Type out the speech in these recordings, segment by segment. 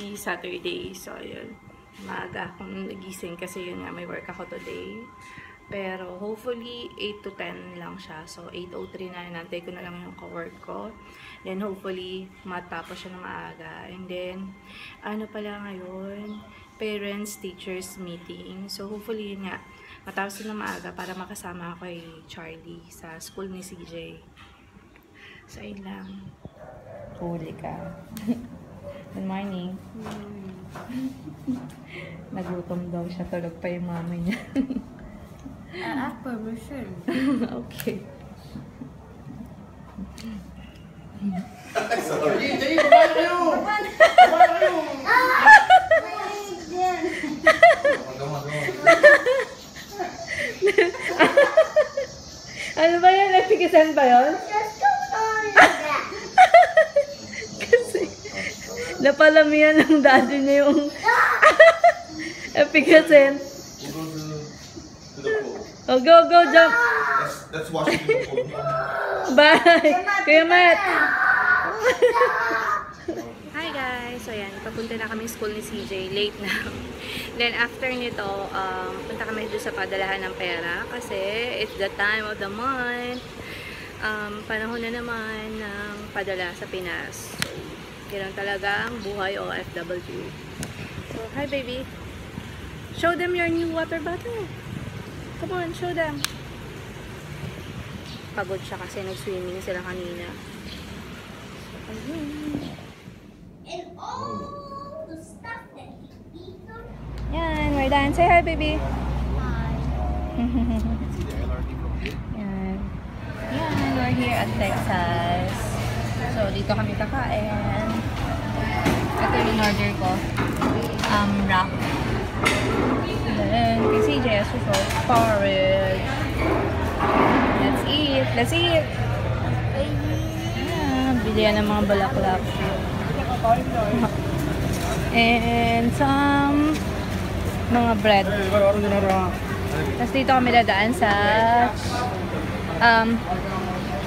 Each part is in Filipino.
Happy Saturday. So, ayun. Maaga akong nagising kasi yun nga, may work ako today. Pero, hopefully, 8 to 10 lang siya. So, 8:03 na. Nantay ko na lang yung ka-work ko. Then, hopefully, matapos siya na maaga. And then, ano pala ngayon? Parents-teachers meeting. So, hopefully, yun nga, matapos na maaga para makasama ako kay Charlie sa school ni CJ. So, ayun lang. Huli ka. Good morning. Nagutom daw siya. Tulog pa yung mama niya. I ask permission. Okay. Sorry, Dave, kumain kayo! Kumain kayo! Ano ba yan? Nagpigisan ba yun? Kasi napalamihan ng daddy niya yung epigasin. Oh, go, jump! That's Washington Post. Bye! Kuya Matt! Hi guys! So yan, papunta na kami school ni CJ. Late na. Then after nito, punta kami doon sa padalahan ng pera kasi it's the time of the month. Panahon na naman ng padala sa Pinas. So, yan talaga ang buhay OFW. So, hi baby! Show them your new water bottle. Come on, show them. Pagod siya kasi nag-swimming sila kanina. And all the stuff that he eats. Yan, we're done. Say hi, baby. Hi. Yan. Yan, we're here at Texas. So, dito kami kakain. Ito yung order ko. Wrap. Then, kay CJ, as usual, porridge. Let's eat. Let's eat. Yan, bilihan ng mga balaklak. And some mga bread. Tapos dito kami dadaan sa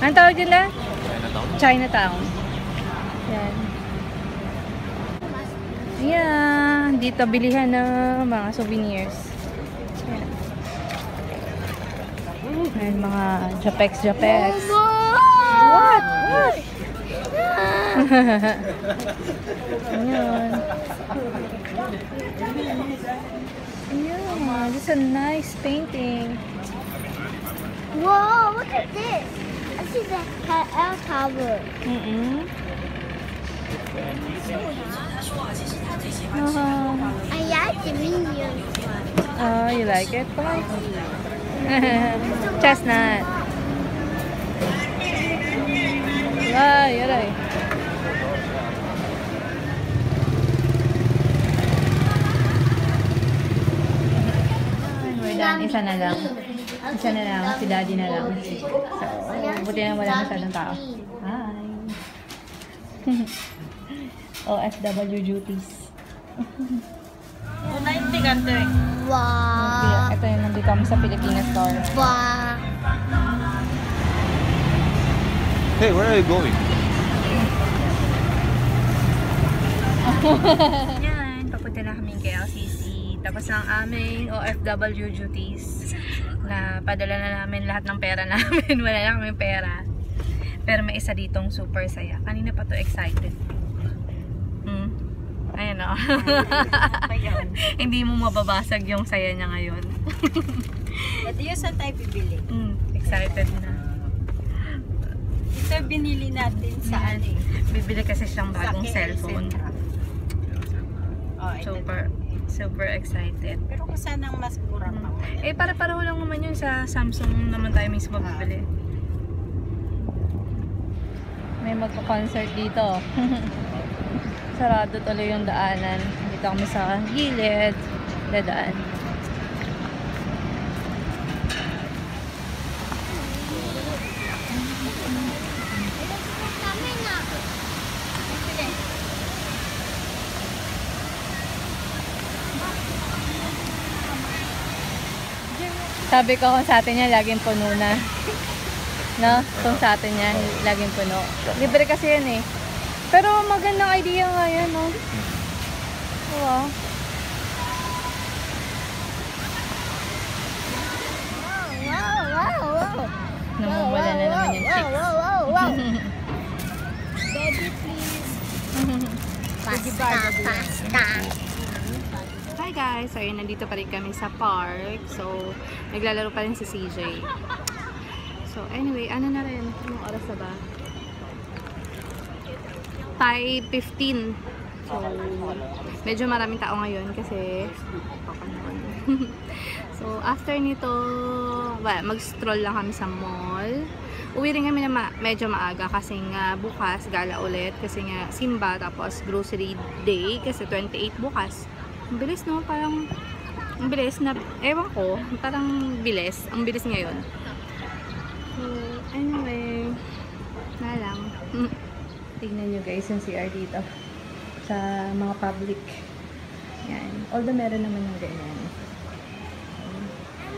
anong tawag din na? Chinatown. Yan. Yan. Dito bilihan ng mga souvenirs. Yan. Yan mga Japex. What? Ayan. Ayan. This is a nice painting. Whoa, look at this. I see the L tower. I like the minions one. Oh, you like it? Bye. Chestnut. Aray. We're done. Isa na lang. Si daddy na lang. So, buti na wala masyadong tao. Hi. OFW duties. 90 ganto. Wow. Ito yung nandito kami sa Pilipinas store. Wow. Hey, where are you going? Yan, papunta na kami kay LCC. Tapos ang aming OFW duties na padala na namin lahat ng pera namin. Wala na kami pera. Pero may isa ditong super saya. Kanina pa to excited. Ayan o. Hindi mo mababasag yung saya niya ngayon. Ito yung saan tayo bibili? Excited na. Ito binili natin saan eh? Bibili kasi siyang bagong Sa KL cellphone. Central. Oh, ito. Super excited. Pero kung saan ang mas mura pa? Eh, para-pareho lang naman yun sa Samsung naman tayo mismo bibili. May magpa-concert dito. Sarado tuloy yung daanan. Dito kami sa gilid. Dadaan. Sabi ko kung sa atin yan, laging puno na. No? Kung sa atin yan, laging puno. Libre kasi yan eh. Pero magandang idea nga yan, no? Wow. Namumula na naman yung chicks. Baby, please. Pasta. Hi guys! So, yun, nandito pa rin kami sa park. So, naglalaro pa rin si CJ. So, anyway, ano na rin? Anong oras na ba? 5:15. So, medyo maraming tao ngayon kasi so, after nito, mag-stroll lang kami sa mall. Uwi rin kami na medyo maaga kasi nga bukas gala ulit kasi nga simba tapos grocery day kasi 28 bukas. Ang bilis, no? Parang ang bilis na, ewan ko, parang bilis. Ang bilis ngayon. So, anyway, na lang. Tignan nyo guys yung CR dito sa mga public. Yan. Although meron naman yung ganyan.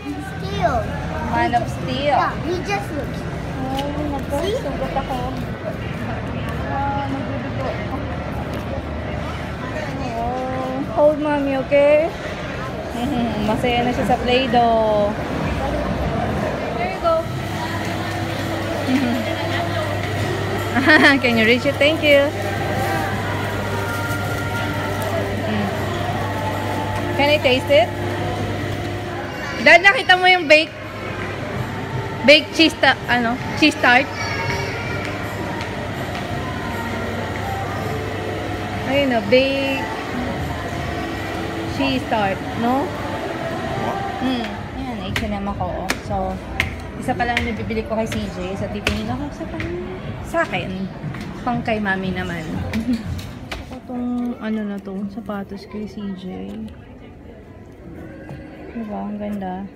Steel. Man of Steel. Yeah, he just looks. Oh, nagsugot ako. Nagdudugo. Oh, hold mommy, okay? Masaya na siya sa Play-Doh. There you go. Can you reach it? Thank you. Can I taste it? Dad, nakita mo yung baked cheese cheese tart? Ayun na, baked cheese tart, no? Ayan, H&M ako. So, isa pa lang nabibili ko kay CJ. So, titingin ako sa akin. Pang kay mami naman. Itong, na to, sapatos kay CJ. Diba? Ang ganda.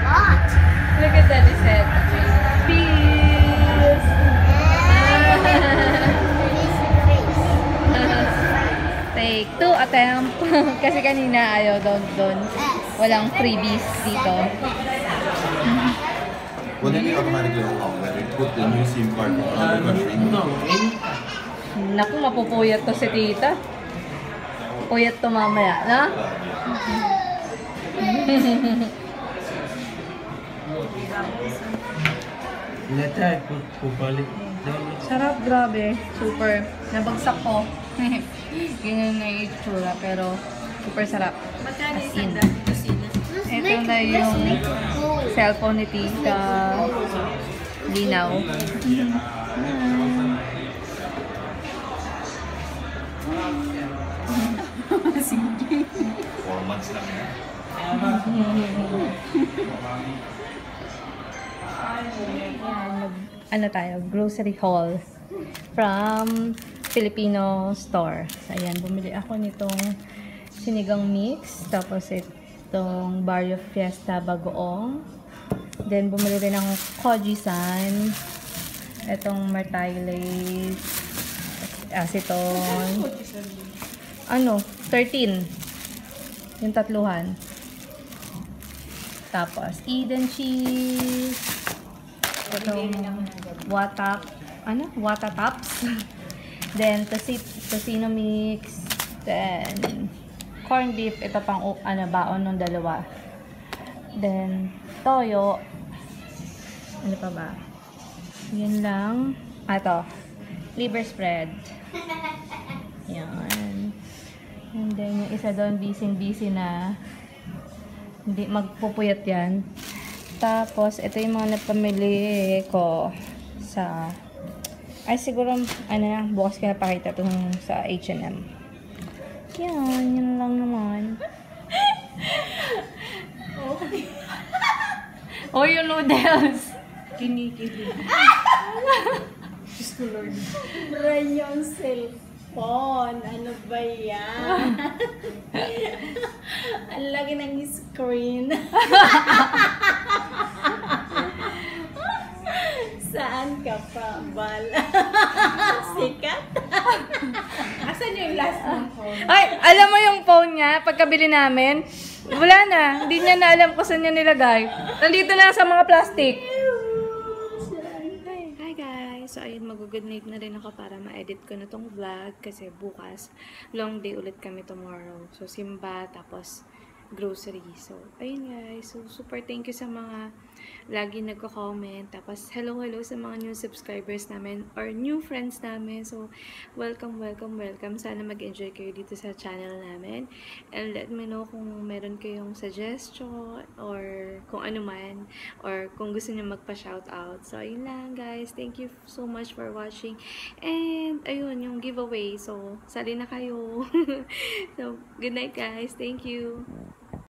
What? Look at that, he said. Peace! Take 2 attempt. Kasi kanina ayaw doon. Walang freebies dito. Wouldn't it automatically unlock when you put the new SIM card on another country? No, Naku, mapupuyat to si tita. Puyat to mamaya, na? Later, pupalik. Sarap, grabe. Super. Nabagsak ko. Ganyan na yung itsura, pero super sarap. As in. Ito na yung cellphone ni tita. Linaw. 4 months lang yan. Ano tayo? Grocery haul from Filipino store. So, ayan. Bumili ako nitong sinigang mix. Tapos itong Barrio Fiesta bagoong. Then, bumili rin ng Koji-san. Itong Martailes. Aceton. 13. Yung tatluhan. Tapos, Eden cheese. Itong Wata tops. Then, tocino mix. Then, corned beef. Ito pang, baon ng dalawa. Then, toyo. Ano pa ba? Yan lang. Ito. Liver spread. Yan. And then, yung isa doon, busy na. Hindi magpupuyat yan. Tapos, ito yung mga napamili ko sa... Ay, siguro, bukas ko napakita ito sa H&M. Yan lang naman. Oh, yung noodles. Kinikili. Diyos ko, Lord. Ray yung cellphone. Ano ba yan? Ang laki ng screen. Saan ka pa, Bal? Sikat? Asan yung last ng phone? Ay, alam mo yung phone niya, pagkabili namin, wala na. Hindi niya na alam kung saan niya nilagay. Nandito na sa mga plastic. Hi guys. So, ayun, mag-good night na rin ako para ma-edit ko na tong vlog kasi bukas, long day ulit kami tomorrow. So, simba, tapos grocery. So, ayun guys. So, super thank you sa mga lagi nagko-comment. Tapos, hello sa mga new subscribers namin or new friends namin. So, welcome. Sana mag-enjoy kayo dito sa channel namin. And let me know kung meron kayong suggestion or kung ano man or kung gusto niyo magpa-shoutout. So, ayun lang guys. Thank you so much for watching. And, ayun, yung giveaway. So, sali na kayo. So, good night guys. Thank you.